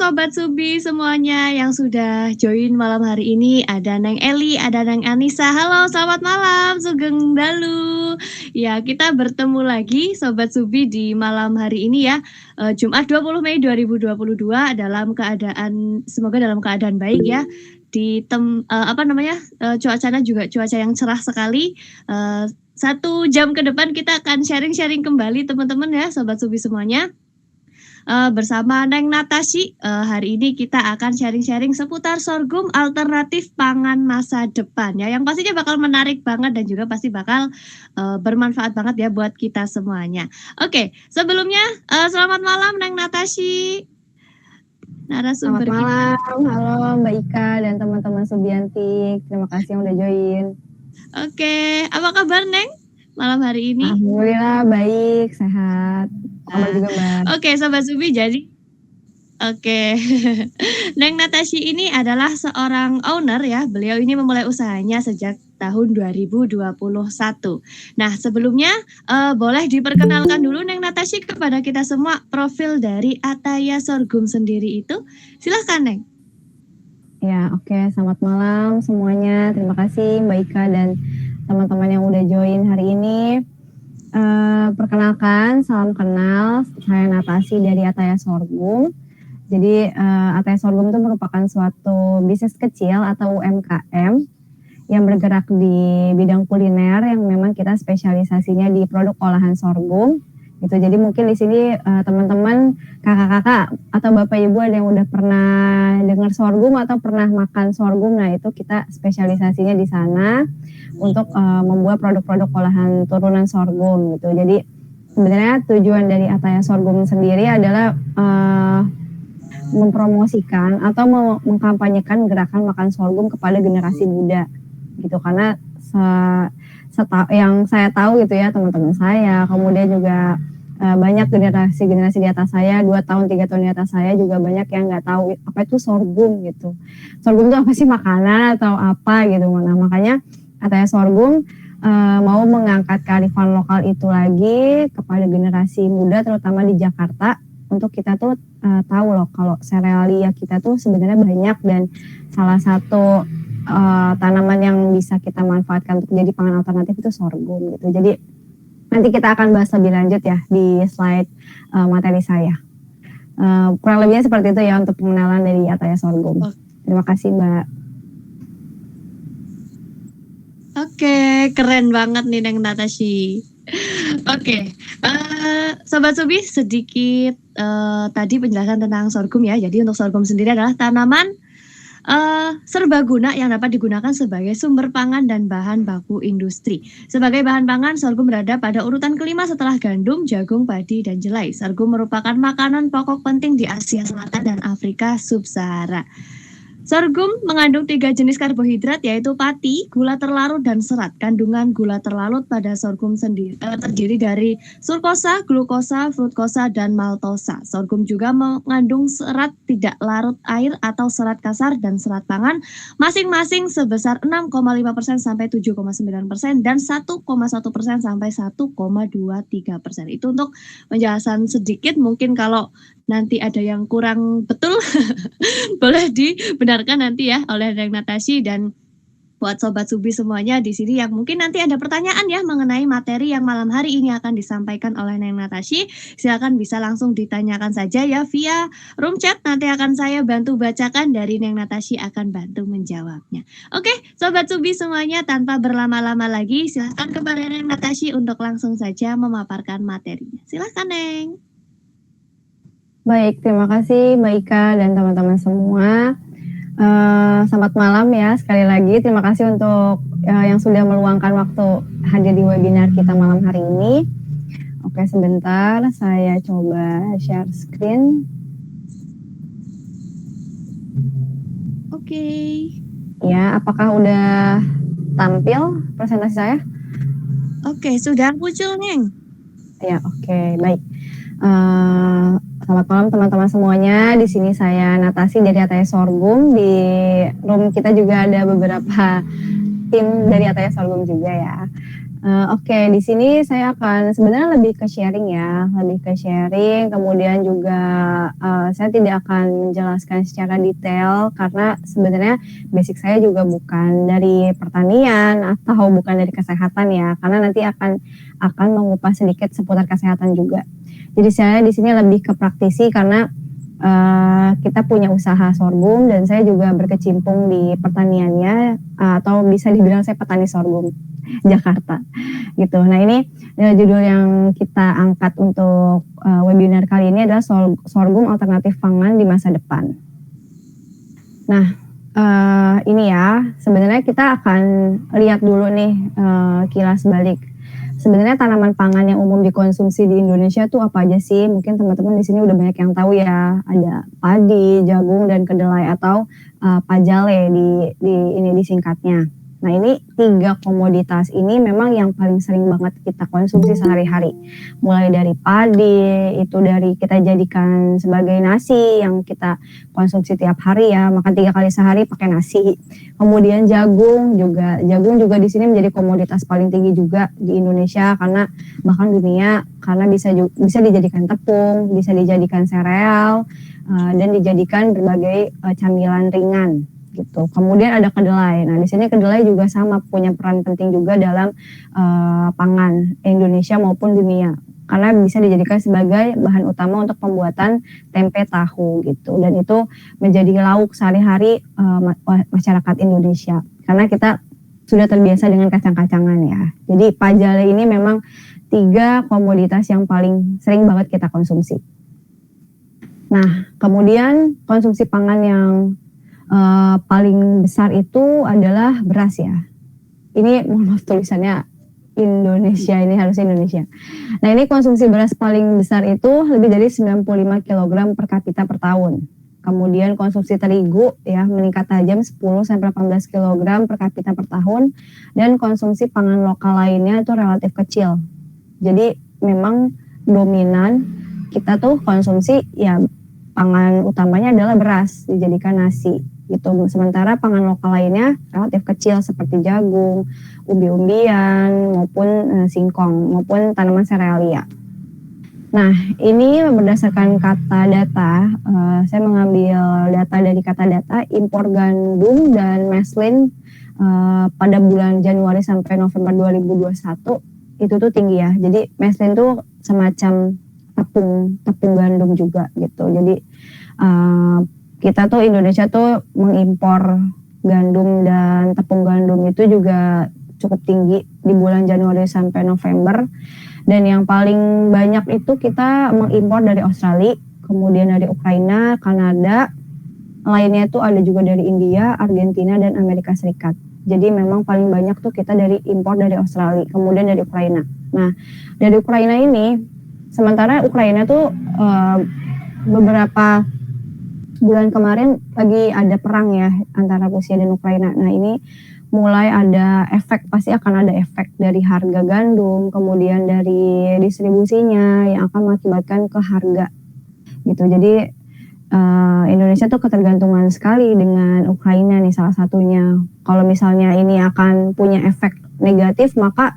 Sobat Subi semuanya yang sudah join malam hari ini. Ada Neng Eli, ada Neng Anissa. Halo, selamat malam, Sugeng Dalu. Ya, kita bertemu lagi Sobat Subi di malam hari ini ya. Jumat 20 Mei 2022 semoga dalam keadaan baik ya. Cuacanya juga cuaca yang cerah sekali. 1 jam ke depan kita akan sharing-sharing kembali teman-teman ya, Sobat Subi semuanya. Bersama Neng Natasi, hari ini kita akan sharing-sharing seputar sorghum alternatif pangan masa depan ya, yang pastinya bakal menarik banget dan juga pasti bakal bermanfaat banget ya buat kita semuanya. Oke, sebelumnya selamat malam Neng Natasi, narasumber Selamat malam, halo Mbak Ika dan teman-teman Subiantik. Terima kasih yang udah join. Oke, apa kabar Neng malam hari ini? Alhamdulillah baik, sehat. Kabar juga Mbak. Oke, Sobat Subi, jadi Neng Natasi ini adalah seorang owner ya. Beliau ini memulai usahanya sejak tahun 2021. Nah, sebelumnya boleh diperkenalkan dulu Neng Natasi kepada kita semua profil dari Ataya Sorghum sendiri itu. Silahkan Neng. Ya, oke. Selamat malam semuanya. Terima kasih Mbak Ika dan teman-teman yang udah join hari ini. Perkenalkan, salam kenal. Saya Natasi dari Ataya Sorghum. Jadi Ataya Sorghum itu merupakan suatu bisnis kecil atau UMKM yang bergerak di bidang kuliner yang memang kita spesialisasinya di produk olahan sorghum gitu. Jadi mungkin di sini teman-teman, kakak-kakak atau bapak ibu ada yang udah pernah dengar sorghum atau pernah makan sorghum, nah itu kita spesialisasinya di sana untuk membuat produk-produk olahan turunan sorghum gitu. Jadi sebenarnya tujuan dari Ataya Sorghum sendiri adalah mempromosikan atau mengkampanyekan gerakan makan sorghum kepada generasi muda gitu, karena yang saya tahu gitu ya, teman-teman saya kemudian juga banyak generasi di atas saya, 2 tahun 3 tahun di atas saya juga banyak yang nggak tahu apa itu sorghum gitu. Sorghum itu apa sih, makanan atau apa gitu. Nah makanya Ataya Sorghum mau mengangkat kearifan lokal itu lagi kepada generasi muda terutama di Jakarta, untuk kita tuh tahu loh kalau serealia kita tuh sebenarnya banyak, dan salah satu tanaman yang bisa kita manfaatkan untuk jadi pangan alternatif itu sorghum gitu. Jadi nanti kita akan bahas lebih lanjut ya di slide materi saya. Kurang lebihnya seperti itu ya untuk pengenalan dari Ataya Sorghum. Terima kasih Mbak. Oke, keren banget nih Neng Natasi. Oke, Sobat Subi, sedikit tadi penjelasan tentang sorghum ya. Jadi untuk sorghum sendiri adalah tanaman serbaguna yang dapat digunakan sebagai sumber pangan dan bahan baku industri. Sebagai bahan pangan, sorghum berada pada urutan kelima setelah gandum, jagung, padi, dan jelai. Sorghum merupakan makanan pokok penting di Asia Selatan dan Afrika Sub-Sahara. Sorghum mengandung 3 jenis karbohidrat, yaitu pati, gula terlarut, dan serat. Kandungan gula terlarut pada sorghum sendiri terdiri dari sulkosa, glukosa, fruktosa, dan maltosa. Sorghum juga mengandung serat tidak larut air atau serat kasar dan serat pangan masing-masing sebesar 6,5% sampai 7,9% dan 1,1% sampai 1,23%. Itu untuk penjelasan sedikit, mungkin kalau nanti ada yang kurang betul boleh dibenarkan nanti ya oleh Neng Natasi. Dan buat Sobat Subi semuanya di sini yang mungkin nanti ada pertanyaan ya mengenai materi yang malam hari ini akan disampaikan oleh Neng Natasi, silakan bisa langsung ditanyakan saja ya via room chat. Nanti akan saya bantu bacakan, dari Neng Natasi akan bantu menjawabnya. Oke, Sobat Subi semuanya, tanpa berlama-lama lagi silakan kepada Neng Natasi untuk langsung saja memaparkan materinya. Silakan Neng. Baik, terima kasih Mbak Ika dan teman-teman semua. Selamat malam ya sekali lagi. Terima kasih untuk yang sudah meluangkan waktu hadir di webinar kita malam hari ini. Oke, sebentar saya coba share screen. Oke. Ya, apakah udah tampil presentasi saya? Oke, sudah muncul Neng. Ya, oke, baik. Selamat malam teman-teman semuanya. Di sini saya Natasi dari Ataya Sorghum. Di room kita juga ada beberapa tim dari Ataya Sorghum juga ya. Oke, di sini saya akan sebenarnya lebih ke sharing ya, lebih ke sharing, kemudian juga saya tidak akan menjelaskan secara detail karena sebenarnya basic saya juga bukan dari pertanian atau bukan dari kesehatan ya, karena nanti akan mengupas sedikit seputar kesehatan juga. Jadi saya di sini lebih ke praktisi karena kita punya usaha sorghum dan saya juga berkecimpung di pertaniannya, atau bisa dibilang saya petani sorghum Jakarta gitu. Nah ini judul yang kita angkat untuk webinar kali ini adalah sorghum alternatif pangan di masa depan. Nah ini ya sebenarnya kita akan lihat dulu nih kilas balik. Sebenarnya tanaman pangan yang umum dikonsumsi di Indonesia tuh apa aja sih? Mungkin teman-teman di sini udah banyak yang tahu ya. Ada padi, jagung, dan kedelai atau pajale di disingkatnya. Nah ini 3 komoditas ini memang yang paling sering banget kita konsumsi sehari-hari. Mulai dari padi, itu dari kita jadikan sebagai nasi yang kita konsumsi tiap hari ya, makan 3 kali sehari pakai nasi. Kemudian jagung juga di sini menjadi komoditas paling tinggi juga di Indonesia karena bahkan dunia, karena bisa dijadikan tepung, bisa dijadikan sereal, dan dijadikan berbagai camilan ringan gitu. Kemudian ada kedelai. Nah, di sini kedelai juga sama punya peran penting juga dalam pangan Indonesia maupun dunia. Karena bisa dijadikan sebagai bahan utama untuk pembuatan tempe tahu gitu. Dan itu menjadi lauk sehari-hari masyarakat Indonesia. Karena kita sudah terbiasa dengan kacang-kacangan ya. Jadi pajale ini memang 3 komoditas yang paling sering banget kita konsumsi. Nah, kemudian konsumsi pangan yang paling besar itu adalah beras ya. Ini mohon maaf tulisannya Indonesia, ini harusnya Indonesia. Nah ini konsumsi beras paling besar itu lebih dari 95 kg per kapita per tahun. Kemudian konsumsi terigu ya meningkat tajam 10-18 kg per kapita per tahun. Dan konsumsi pangan lokal lainnya itu relatif kecil. Jadi memang dominan kita tuh konsumsi ya pangan utamanya adalah beras dijadikan nasi gitu. Sementara pangan lokal lainnya relatif kecil seperti jagung, umbi-umbian maupun singkong maupun tanaman serealia. Nah, ini berdasarkan kata data, saya mengambil data dari kata data impor gandum dan meslin pada bulan Januari sampai November 2021 itu tuh tinggi ya. Jadi meslin tuh semacam tepung gandum juga gitu. Jadi kita tuh Indonesia tuh mengimpor gandum dan tepung gandum itu juga cukup tinggi di bulan Januari sampai November. Dan yang paling banyak itu kita mengimpor dari Australia, kemudian dari Ukraina, Kanada, lainnya itu ada juga dari India, Argentina, dan Amerika Serikat. Jadi memang paling banyak tuh kita dari impor dari Australia, kemudian dari Ukraina. Nah, dari Ukraina ini, sementara Ukraina tuh beberapa bulan kemarin lagi ada perang ya antara Rusia dan Ukraina. Nah ini mulai ada efek, pasti akan ada efek dari harga gandum, kemudian dari distribusinya yang akan mengakibatkan ke harga gitu. Jadi Indonesia tuh ketergantungan sekali dengan Ukraina nih salah satunya. Kalau misalnya ini akan punya efek negatif, maka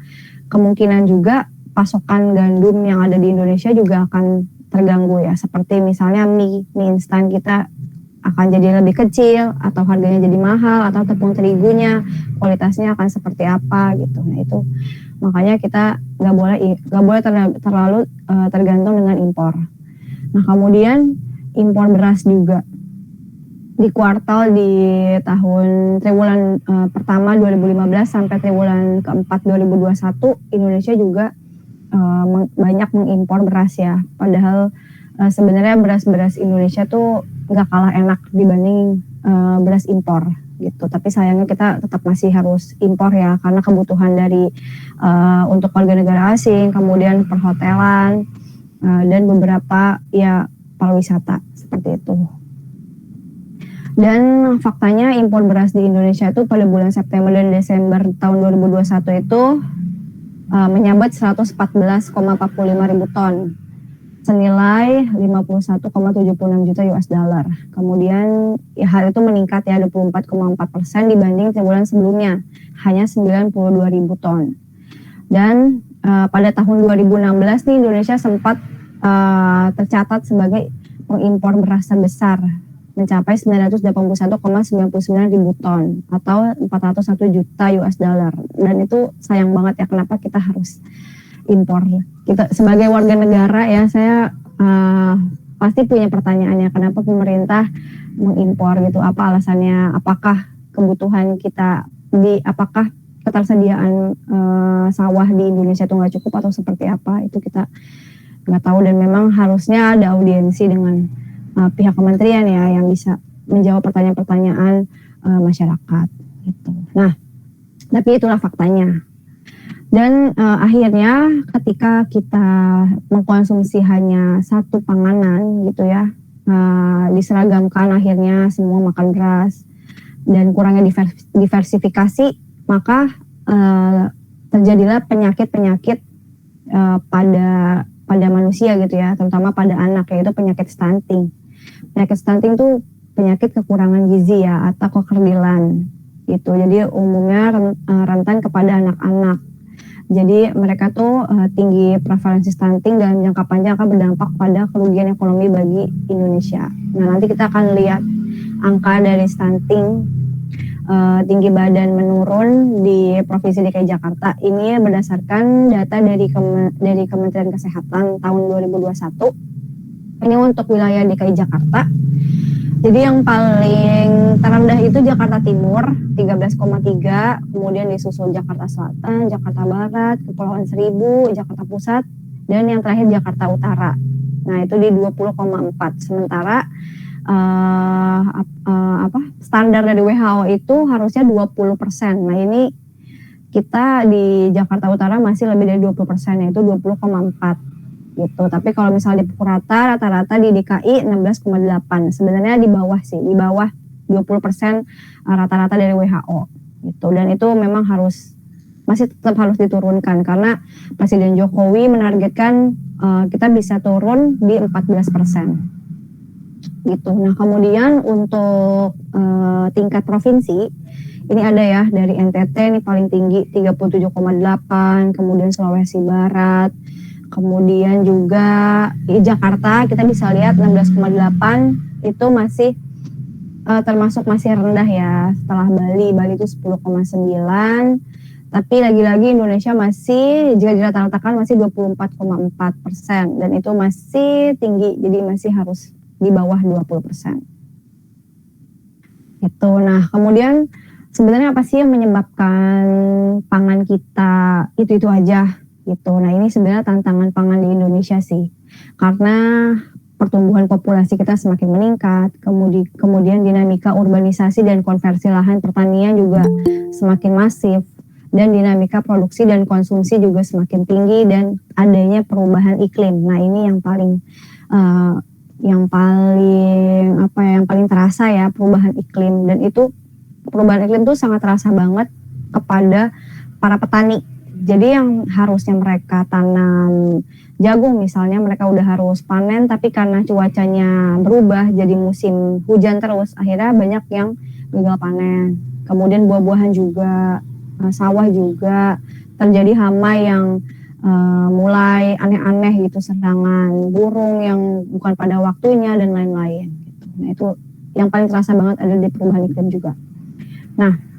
kemungkinan juga pasokan gandum yang ada di Indonesia juga akan terganggu ya, seperti misalnya mie instan kita akan jadi lebih kecil atau harganya jadi mahal, atau tepung terigunya kualitasnya akan seperti apa gitu. Nah itu makanya kita nggak boleh terlalu tergantung dengan impor. Nah kemudian impor beras juga di kuartal di tahun triwulan pertama 2015 sampai triwulan keempat 2021 Indonesia juga banyak mengimpor beras ya. Padahal sebenarnya beras Indonesia tuh nggak kalah enak dibanding beras impor gitu. Tapi sayangnya kita tetap masih harus impor ya karena kebutuhan dari untuk warga negara asing, kemudian perhotelan dan beberapa ya pariwisata seperti itu. Dan faktanya impor beras di Indonesia itu pada bulan September dan Desember tahun 2021 itu menyambat 114,45 ribu ton senilai 51,76 juta US dollar. Kemudian ya hal itu meningkat ya 24,4% dibanding triwulan sebelumnya, hanya 92 ribu ton. Dan pada tahun 2016 nih Indonesia sempat tercatat sebagai pengimpor beras terbesar mencapai 981,99 ribu ton atau 401 juta US dollar. Dan itu sayang banget ya, kenapa kita harus impor. Kita sebagai warga negara ya, saya pasti punya pertanyaannya, kenapa pemerintah mengimpor gitu, apa alasannya, apakah kebutuhan kita apakah ketersediaan sawah di Indonesia itu nggak cukup atau seperti apa, itu kita nggak tahu. Dan memang harusnya ada audiensi dengan pihak kementerian ya yang bisa menjawab pertanyaan-pertanyaan masyarakat gitu. Nah, tapi itulah faktanya. Dan akhirnya ketika kita mengkonsumsi hanya satu panganan gitu ya, diseragamkan akhirnya semua makan beras dan kurangnya diversifikasi, maka terjadilah penyakit-penyakit pada manusia gitu ya, terutama pada anak, yaitu penyakit stunting. Penyakit stunting itu penyakit kekurangan gizi ya atau kekerdilan gitu. Jadi umumnya rentan kepada anak-anak. Jadi mereka tuh tinggi prevalensi stunting dalam jangka panjang akan berdampak pada kerugian ekonomi bagi Indonesia. Nah, nanti kita akan lihat angka dari stunting, tinggi badan menurun di Provinsi DKI Jakarta. Ini berdasarkan data dari Kementerian Kesehatan tahun 2021. Ini untuk wilayah DKI Jakarta. Jadi yang paling terendah itu Jakarta Timur 13,3, kemudian disusul Jakarta Selatan, Jakarta Barat, Kepulauan Seribu, Jakarta Pusat, dan yang terakhir Jakarta Utara. Nah, itu di 20,4. Sementara standar dari WHO itu harusnya 20%. Nah, ini kita di Jakarta Utara masih lebih dari 20%, yaitu 20,4 gitu. Tapi kalau misalnya dipukul rata-rata di DKI 16,8. Sebenarnya di bawah 20% rata-rata dari WHO gitu. Dan itu memang masih tetap harus diturunkan karena Presiden Jokowi menargetkan kita bisa turun di 14% gitu. Nah, kemudian untuk tingkat provinsi ini ada ya, dari NTT ini paling tinggi 37,8, kemudian Sulawesi Barat, kemudian juga di Jakarta kita bisa lihat 16,8, itu masih termasuk masih rendah ya. Setelah Bali itu 10,9, tapi lagi-lagi Indonesia masih jika dirata-ratakan masih 24,4%, dan itu masih tinggi, jadi masih harus di bawah 20%. Gitu. Nah, kemudian sebenarnya apa sih yang menyebabkan pangan kita itu aja gitu. Nah, ini sebenarnya tantangan pangan di Indonesia sih. Karena pertumbuhan populasi kita semakin meningkat, kemudian dinamika urbanisasi dan konversi lahan pertanian juga semakin masif, dan dinamika produksi dan konsumsi juga semakin tinggi, dan adanya perubahan iklim. Nah, ini yang paling terasa ya, perubahan iklim. Dan itu perubahan iklim itu sangat terasa banget kepada para petani. Jadi yang harusnya mereka tanam jagung misalnya, mereka udah harus panen, tapi karena cuacanya berubah jadi musim hujan terus, akhirnya banyak yang gagal panen. Kemudian buah-buahan juga, sawah juga terjadi hama yang mulai aneh-aneh gitu, serangan burung yang bukan pada waktunya dan lain-lain gitu. Nah, itu yang paling terasa banget ada di perubahan iklim juga. Nah,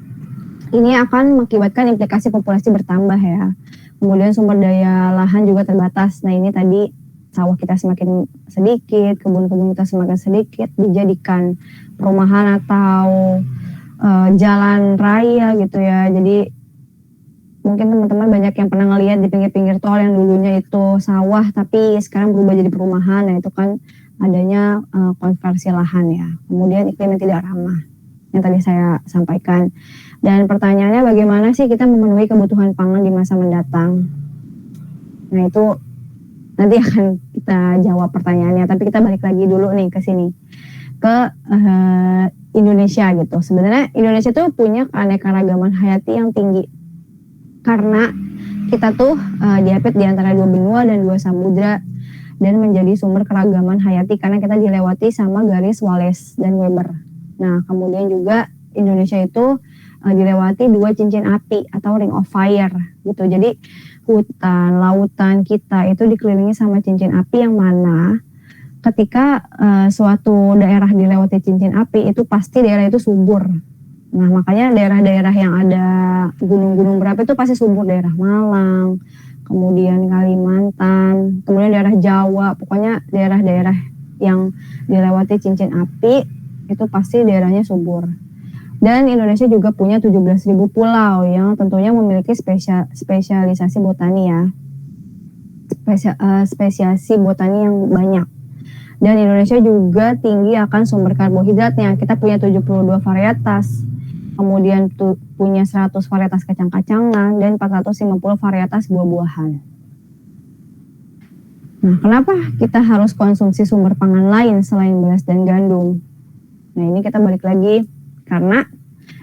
ini akan mengakibatkan implikasi populasi bertambah ya. Kemudian sumber daya lahan juga terbatas. Nah, ini tadi sawah kita semakin sedikit, kebun-kebun kita semakin sedikit, dijadikan perumahan atau jalan raya gitu ya. Jadi mungkin teman-teman banyak yang pernah ngelihat di pinggir-pinggir tol yang dulunya itu sawah tapi sekarang berubah jadi perumahan. Nah, itu kan adanya konversi lahan ya. Kemudian iklim yang tidak ramah yang tadi saya sampaikan. Dan pertanyaannya, bagaimana sih kita memenuhi kebutuhan pangan di masa mendatang? Nah, itu nanti akan kita jawab pertanyaannya. Tapi kita balik lagi dulu nih ke sini, ke Indonesia gitu. Sebenarnya Indonesia tuh punya keanekaragaman hayati yang tinggi. Karena kita tuh diapit di antara 2 benua dan 2 samudra, dan menjadi sumber keragaman hayati karena kita dilewati sama garis Wallace dan Weber. Nah, kemudian juga Indonesia itu dilewati 2 cincin api atau ring of fire gitu. Jadi hutan, lautan kita itu dikelilingi sama cincin api yang mana ketika suatu daerah dilewati cincin api itu pasti daerah itu subur. Nah makanya daerah-daerah yang ada gunung-gunung berapi itu pasti subur, daerah Malang, kemudian Kalimantan, kemudian daerah Jawa, pokoknya daerah-daerah yang dilewati cincin api itu pasti daerahnya subur. Dan Indonesia juga punya 17.000 pulau yang tentunya memiliki spesialisasi botani ya. Spesiasi botani yang banyak. Dan Indonesia juga tinggi akan sumber karbohidratnya. Kita punya 72 varietas. Kemudian punya 100 varietas kacang-kacangan dan 450 varietas buah-buahan. Nah, kenapa kita harus konsumsi sumber pangan lain selain beras dan gandum? Nah, ini kita balik lagi karena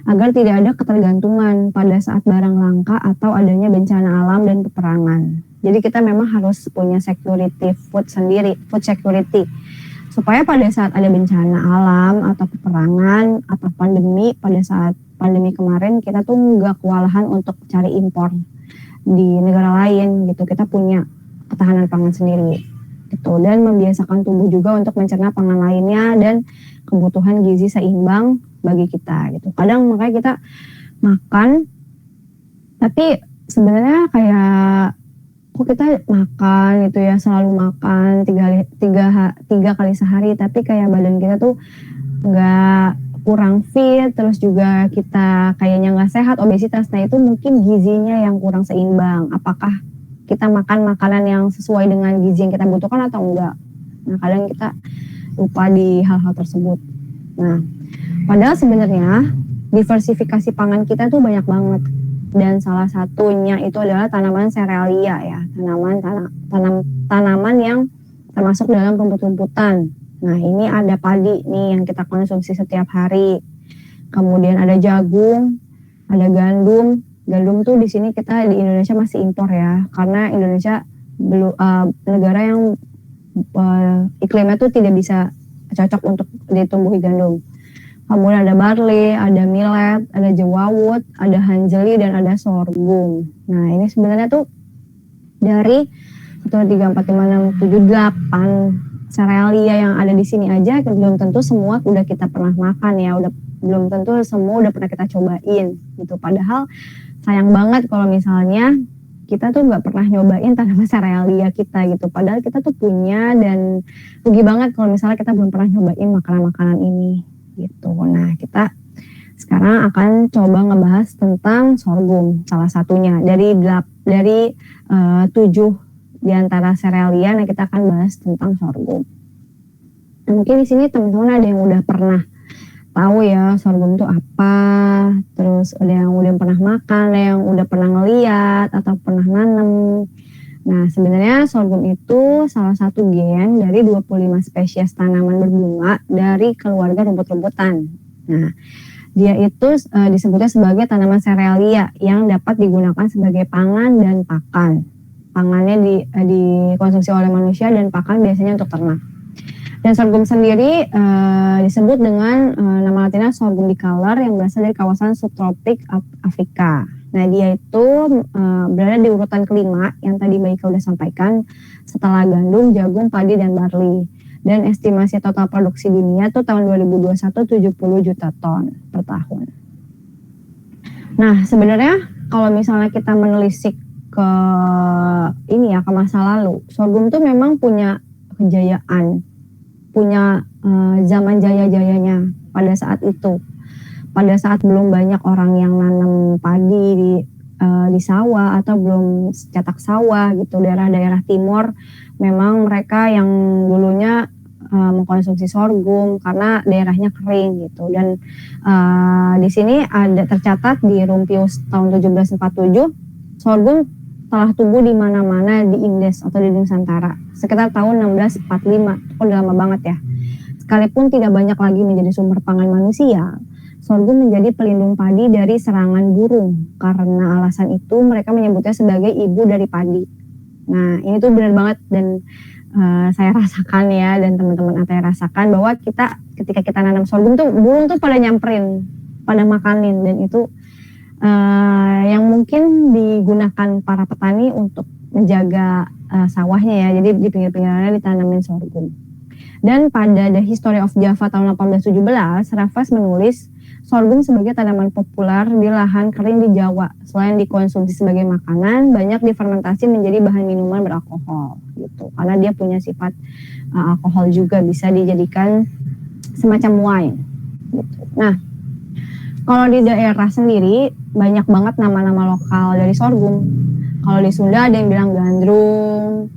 agar tidak ada ketergantungan pada saat barang langka atau adanya bencana alam dan peperangan. Jadi kita memang harus punya security food sendiri, food security. Supaya pada saat ada bencana alam atau peperangan atau pandemi, pada saat pandemi kemarin kita tuh nggak kewalahan untuk cari impor di negara lain gitu. Kita punya ketahanan pangan sendiri gitu, dan membiasakan tubuh juga untuk mencerna pangan lainnya dan kebutuhan gizi seimbang bagi kita gitu. Kadang makanya kita makan tapi sebenarnya kayak kok kita makan gitu ya, selalu makan tiga kali sehari tapi kayak badan kita tuh nggak, kurang fit, terus juga kita kayaknya nggak sehat, obesitas. Nah itu mungkin gizinya yang kurang seimbang. Apakah kita makan makanan yang sesuai dengan gizi yang kita butuhkan atau enggak? Nah kadang kita lupa di hal-hal tersebut. Nah padahal sebenarnya diversifikasi pangan kita tuh banyak banget. Dan salah satunya itu adalah tanaman serealia ya, tanaman yang termasuk dalam rumput-rumputan. Nah ini ada padi nih yang kita konsumsi setiap hari. Kemudian ada jagung, ada gandum. Gandum tuh di sini kita di Indonesia masih impor ya, karena Indonesia belum negara yang iklimnya tuh tidak bisa cocok untuk ditumbuhi gandum. Kemudian ada barley, ada millet, ada jewawut, ada hanjeli, dan ada sorghum. Nah ini sebenarnya tuh dari 1, 2, 3, 4, 5, 6, 7, 8 serealia yang ada di sini aja belum tentu semua udah kita pernah makan ya, belum tentu semua udah pernah kita cobain gitu. Padahal sayang banget kalau misalnya kita tuh nggak pernah nyobain tanaman serealia kita gitu. Padahal kita tuh punya, dan rugi banget kalau misalnya kita belum pernah nyobain makanan-makanan ini gitu. Nah kita sekarang akan coba ngebahas tentang sorghum, salah satunya dari 7 di antara serealia. Nah kita akan bahas tentang sorghum. Nah, mungkin di sini teman-teman ada yang udah pernah tahu ya sorghum itu apa, terus ada yang udah pernah makan, ada yang udah pernah ngeliat atau pernah nanam. Nah sebenarnya sorghum itu salah satu gen dari 25 spesies tanaman berbunga dari keluarga rumput-rumputan. Nah dia itu disebutnya sebagai tanaman serealia yang dapat digunakan sebagai pangan dan pakan. Pangannya dikonsumsi oleh manusia dan pakan biasanya untuk ternak. Dan sorghum sendiri disebut dengan nama latinnya sorghum bicolor yang berasal dari kawasan subtropik Afrika. Nah dia itu berada di urutan kelima yang tadi Mbak Ika udah sampaikan, setelah gandum, jagung, padi, dan barley. Dan estimasi total produksi dunia tuh tahun 2021 70 juta ton per tahun. Nah sebenarnya kalau misalnya kita menelisik ke ini ya, ke masa lalu, sorghum tuh memang punya kejayaan, punya zaman jaya-jayanya pada saat itu. Pada saat belum banyak orang yang nanam padi di sawah atau belum cetak sawah gitu, daerah-daerah timur memang mereka yang dulunya mengkonsumsi sorghum karena daerahnya kering gitu. Dan di sini ada tercatat di Rumpius tahun 1747 sorghum telah tumbuh di mana-mana di Indes atau di Nusantara sekitar tahun 1645. Udah lama banget ya. Sekalipun tidak banyak lagi menjadi sumber pangan manusia, sorghum menjadi pelindung padi dari serangan burung. Karena alasan itu mereka menyebutnya sebagai ibu dari padi. Nah ini tuh benar banget, dan saya rasakan ya, dan teman-teman Ataya rasakan bahwa ketika kita nanam sorghum tuh burung tuh pada nyamperin, pada makanin, dan itu yang mungkin digunakan para petani untuk menjaga sawahnya ya. Jadi di pinggir-pinggirannya ditanamin sorghum. Dan pada The History of Java tahun 1817, Raffles menulis sorghum sebagai tanaman populer di lahan kering di Jawa. Selain dikonsumsi sebagai makanan, banyak difermentasi menjadi bahan minuman beralkohol gitu. Karena dia punya sifat alkohol juga, bisa dijadikan semacam wine gitu. Nah, kalau di daerah sendiri banyak banget nama-nama lokal dari sorghum. Kalau di Sunda ada yang bilang gandrum,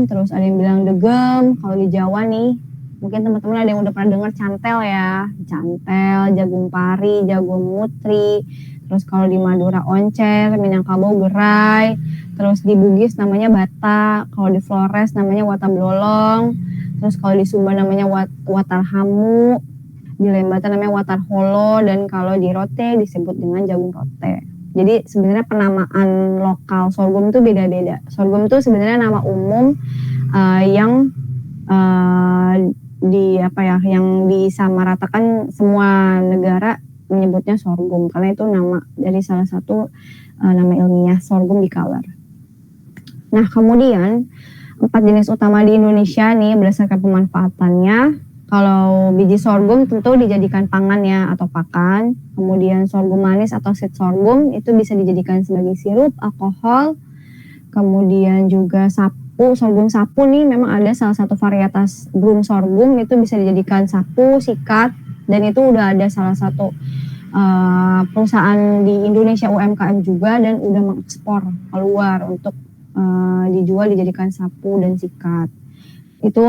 terus ada yang bilang degem. Kalau di Jawa nih, mungkin teman-teman ada yang udah pernah dengar cantel ya, cantel, jagung pari, jagung mutri. Terus kalau di Madura oncer, Minangkabau gerai. Terus di Bugis namanya bata, kalau di Flores namanya wata blolong. Terus kalau di Sumba namanya watar hamu, di Lembata namanya watar holo, dan kalau di Rote disebut dengan jagung rote. Jadi sebenarnya penamaan lokal sorghum itu beda-beda. Sorghum itu sebenarnya nama umum yang yang disamaratakan semua negara menyebutnya sorghum karena itu nama dari salah satu nama ilmiah sorghum bicolor. Nah, kemudian 4 jenis utama di Indonesia nih berdasarkan pemanfaatannya. Kalau biji sorghum tentu dijadikan pangan ya atau pakan. Kemudian sorghum manis atau seed sorghum itu bisa dijadikan sebagai sirup, alkohol. Kemudian juga sorghum sapu nih memang ada salah satu varietas broom sorghum itu bisa dijadikan sapu, sikat, dan itu udah ada salah satu perusahaan di Indonesia UMKM juga dan udah mengekspor keluar untuk dijual dijadikan sapu dan sikat. Itu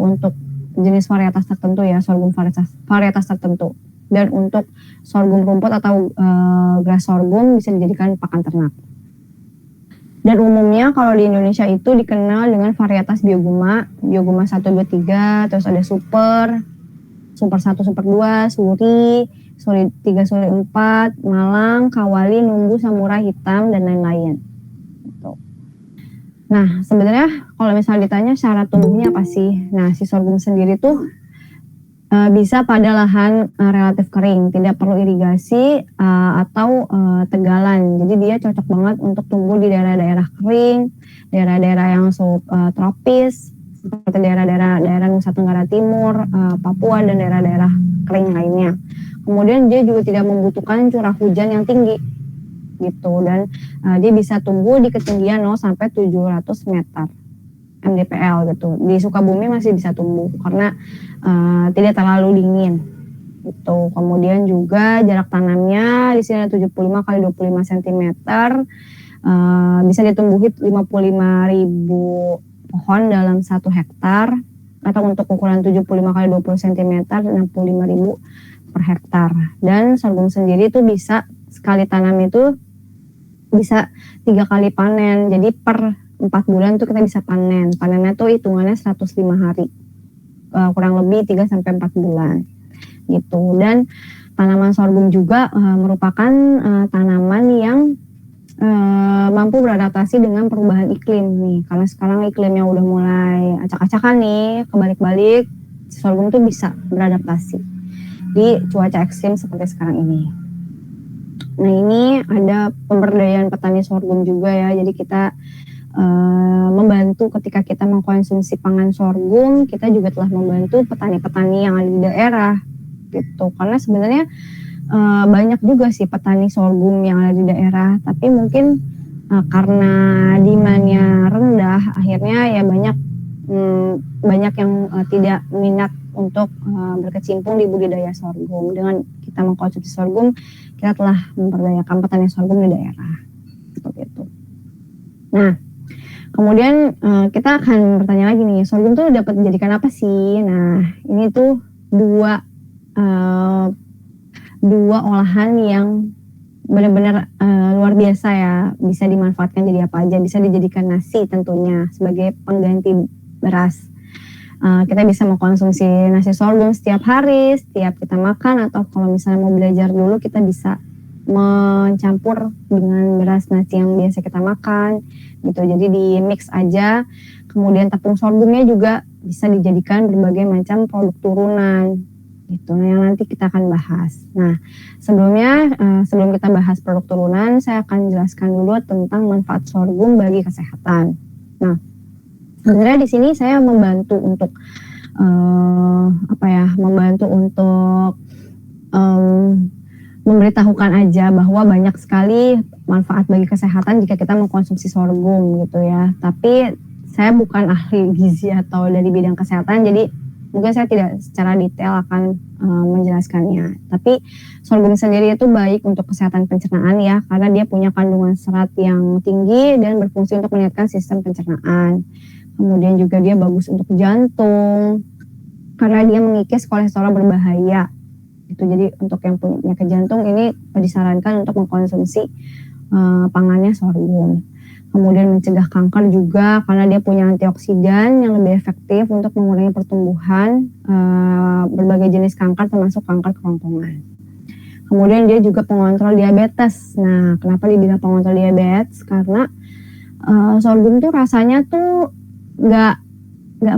untuk jenis varietas tertentu ya, sorghum varietas tertentu. Dan untuk sorghum rumput atau grass sorghum bisa dijadikan pakan ternak. Dan umumnya kalau di Indonesia itu dikenal dengan varietas bioguma 1, 2, 3, terus ada super 1, super 2, suri 3, suri 4, malang, kawali, numbu, samurai hitam, dan lain-lain. Nah, sebenarnya kalau misalnya ditanya syarat tumbuhnya apa sih? Nah, si sorghum sendiri tuh bisa pada lahan relatif kering, tidak perlu irigasi atau tegalan. Jadi dia cocok banget untuk tumbuh di daerah-daerah kering, daerah-daerah yang tropis, seperti daerah Nusa Tenggara Timur, Papua, dan daerah-daerah kering lainnya. Kemudian dia juga tidak membutuhkan curah hujan yang tinggi gitu, dan dia bisa tumbuh di ketinggian 0 sampai 700 meter mdpl gitu. Di Sukabumi masih bisa tumbuh karena tidak terlalu dingin gitu. Kemudian juga jarak tanamnya di sini 75 kali 25 cm. Bisa ditumbuhi 55.000 pohon dalam 1 hektar, atau untuk ukuran 75 kali 20 cm 65.000 per hektar. Dan sorghum sendiri tuh bisa sekali tanam itu bisa 3 kali panen. Jadi per 4 bulan tuh kita bisa panen. Panennya tuh hitungannya 105 hari. Kurang lebih 3 sampai 4 bulan. Gitu. Dan tanaman sorghum juga merupakan tanaman yang mampu beradaptasi dengan perubahan iklim nih. Karena sekarang iklimnya udah mulai acak-acakan nih, kebalik-balik, sorghum tuh bisa beradaptasi di cuaca ekstrim seperti sekarang ini. Nah, ini ada pemberdayaan petani sorghum juga ya. Jadi kita membantu ketika kita mengkonsumsi pangan sorghum, kita juga telah membantu petani-petani yang ada di daerah gitu. Karena sebenarnya banyak juga sih petani sorghum yang ada di daerah, tapi mungkin karena demand-nya rendah, akhirnya ya banyak yang tidak minat untuk berkecimpung di budidaya sorghum. Dengan kita mengkonsumsi sorghum, kita telah memperdayakan petani sorghum di daerah. Seperti itu. Nah, kemudian kita akan bertanya lagi nih, sorghum tuh dapat dijadikan apa sih? Nah, ini tuh dua olahan yang benar-benar luar biasa ya. Bisa dimanfaatkan jadi apa aja. Bisa dijadikan nasi tentunya sebagai pengganti beras. Kita bisa mengkonsumsi nasi sorghum setiap hari, setiap kita makan, atau kalau misalnya mau belajar dulu kita bisa mencampur dengan beras nasi yang biasa kita makan gitu. Jadi di mix aja. Kemudian tepung sorghumnya juga bisa dijadikan berbagai macam produk turunan gitu. Nah, yang nanti kita akan bahas. Nah, sebelum kita bahas produk turunan, saya akan jelaskan dulu tentang manfaat sorghum bagi kesehatan. Nah, sebenarnya di sini saya membantu untuk memberitahukan aja bahwa banyak sekali manfaat bagi kesehatan jika kita mengkonsumsi sorghum gitu ya. Tapi saya bukan ahli gizi atau dari bidang kesehatan, jadi mungkin saya tidak secara detail akan menjelaskannya. Tapi sorghum sendiri itu baik untuk kesehatan pencernaan ya, karena dia punya kandungan serat yang tinggi dan berfungsi untuk meningkatkan sistem pencernaan. Kemudian juga dia bagus untuk jantung, karena dia mengikis kolesterol berbahaya. Itu jadi untuk yang punya penyakit jantung ini disarankan untuk mengkonsumsi pangannya sorghum. Kemudian mencegah kanker juga karena dia punya antioksidan yang lebih efektif untuk mengurangi pertumbuhan berbagai jenis kanker termasuk kanker kerongkongan. Kemudian dia juga pengontrol diabetes. Nah, kenapa dibilang pengontrol diabetes? Karena sorghum tuh rasanya tuh nggak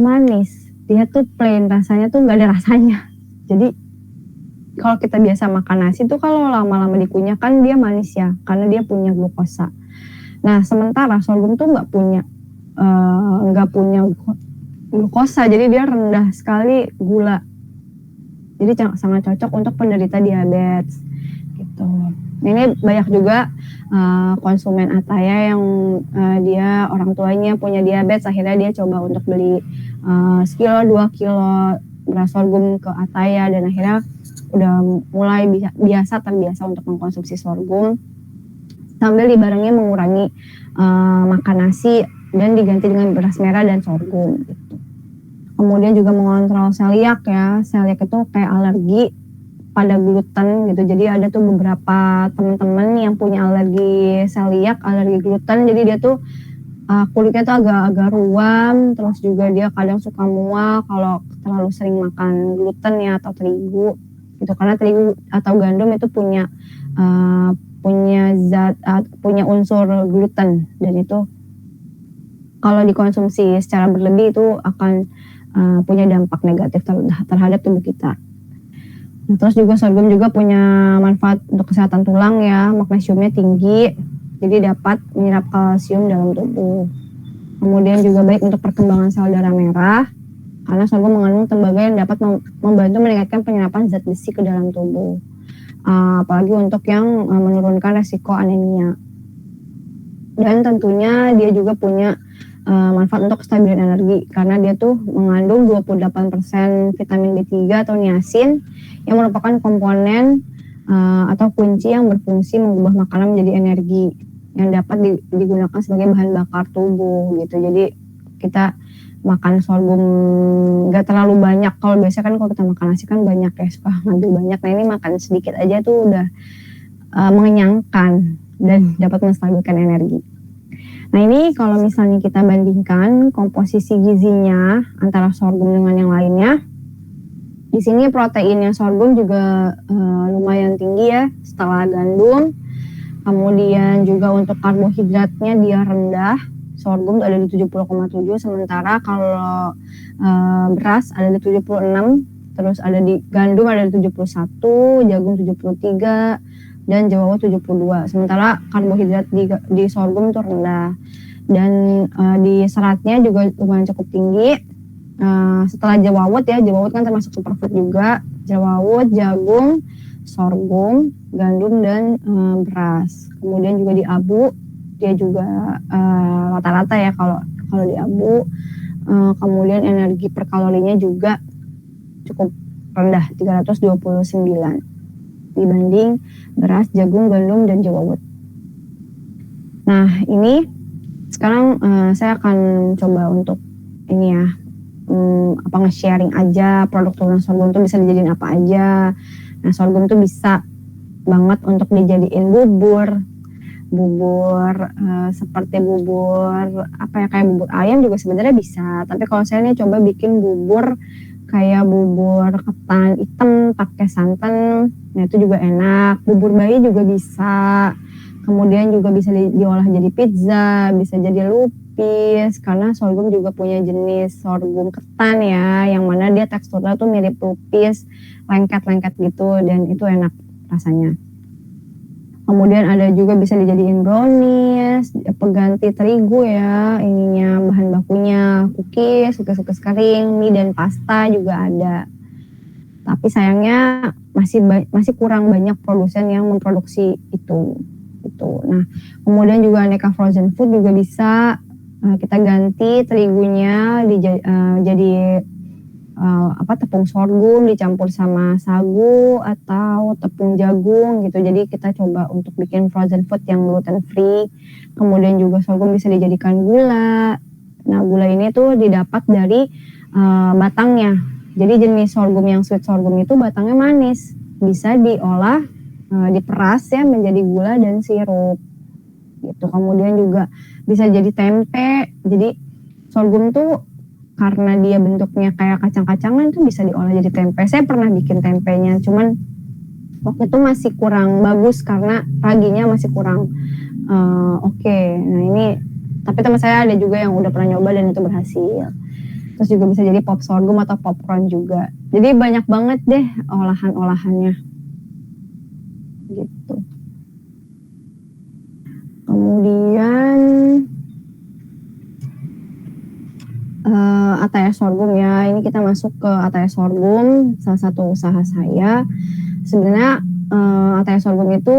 manis. Dia tuh plain, rasanya tuh nggak ada rasanya. Jadi kalau kita biasa makan nasi tuh kalau lama-lama dikunyah kan dia manis ya, karena dia punya glukosa. Nah, sementara sorghum tuh nggak punya glukosa, jadi dia rendah sekali gula. Jadi sangat cocok untuk penderita diabetes gitu. Ini banyak juga konsumen Ataya yang dia orang tuanya punya diabetes, akhirnya dia coba untuk beli sekilo 2 kilo beras sorghum ke Ataya dan akhirnya udah mulai terbiasa untuk mengkonsumsi sorghum sambil dibarengi mengurangi makan nasi dan diganti dengan beras merah dan sorghum gitu. Kemudian juga mengontrol celiac ya. Celiac itu kayak alergi pada gluten gitu. Jadi ada tuh beberapa teman-teman yang punya alergi celiac, alergi gluten. Jadi dia tuh kulitnya tuh agak ruam, terus juga dia kadang suka mual kalau terlalu sering makan gluten ya atau terigu gitu. Karena terigu atau gandum itu punya unsur gluten dan itu kalau dikonsumsi secara berlebih itu akan punya dampak negatif terhadap tubuh kita. Nah, terus juga sorghum juga punya manfaat untuk kesehatan tulang ya, magnesiumnya tinggi, jadi dapat menyerap kalsium dalam tubuh. Kemudian juga baik untuk perkembangan sel darah merah, karena sorghum mengandung tembaga yang dapat membantu meningkatkan penyerapan zat besi ke dalam tubuh. Apalagi untuk yang menurunkan resiko anemia. Dan tentunya dia juga punya manfaat untuk kestabilan energi karena dia tuh mengandung 28% vitamin B3 atau niacin yang merupakan komponen atau kunci yang berfungsi mengubah makanan menjadi energi yang dapat digunakan sebagai bahan bakar tubuh gitu. Jadi kita makan sorghum gak terlalu banyak. Kalau biasa kan kalau kita makan nasi kan banyak ya, suka ngambil banyak. Nah ini makan sedikit aja tuh udah mengenyangkan dan dapat menstabilkan energi. Nah ini kalau misalnya kita bandingkan komposisi gizinya antara sorghum dengan yang lainnya, di sini proteinnya sorghum juga lumayan tinggi ya setelah gandum. Kemudian juga untuk karbohidratnya dia rendah. Sorghum ada di 70,7, sementara kalau beras ada di 76, terus ada di gandum ada di 71, jagung 73, dan jawawut 72. Sementara karbohidrat di sorghum itu rendah. Dan di seratnya juga lumayan cukup tinggi. Setelah jawawut ya, jawawut kan termasuk superfood juga. Jawawut, jagung, sorghum, gandum, dan beras. Kemudian juga di abu, dia juga rata-rata ya kalau di abu. Kemudian energi per kalorinya juga cukup rendah, 329 dibanding beras, jagung, gandum, dan jawawut. Nah ini sekarang saya akan coba untuk ini ya nge-sharing aja produk turunan sorghum itu bisa dijadiin apa aja. Nah sorghum itu bisa banget untuk dijadiin bubur seperti bubur kayak bubur ayam juga sebenarnya bisa. Tapi kalau saya nih coba bikin bubur kayak bubur ketan hitam pakai santan, nah itu juga enak. Bubur bayi juga bisa. Kemudian juga bisa diolah jadi pizza, bisa jadi lupis, karena sorghum juga punya jenis sorghum ketan ya, yang mana dia teksturnya tuh mirip lupis, lengket-lengket gitu, dan itu enak rasanya. Kemudian ada juga bisa dijadiin brownies, pengganti terigu ya, ininya bahan bakunya cookies kering, mie dan pasta juga ada. Tapi sayangnya masih kurang banyak produsen yang memproduksi itu. Gitu. Nah, kemudian juga aneka frozen food juga bisa kita ganti terigunya jadi tepung sorghum dicampur sama sagu atau tepung jagung gitu. Jadi kita coba untuk bikin frozen food yang gluten free. Kemudian juga sorghum bisa dijadikan gula. Nah, gula ini tuh didapat dari batangnya. Jadi jenis sorghum yang sweet sorghum itu batangnya manis. Bisa diolah, diperas ya menjadi gula dan sirup. Gitu. Kemudian juga bisa jadi tempe. Jadi sorghum tuh karena dia bentuknya kayak kacang-kacangan tuh bisa diolah jadi tempe. Saya pernah bikin tempenya, cuman waktu itu masih kurang bagus karena raginya masih kurang oke. Nah ini, tapi teman saya ada juga yang udah pernah nyoba dan itu berhasil. Terus juga bisa jadi pop sorghum atau popcorn juga. Jadi banyak banget deh olahan-olahannya. Gitu. Kemudian Ataya sorghum ya, ini kita masuk ke Ataya sorghum, salah satu usaha saya. Sebenarnya Ataya sorghum itu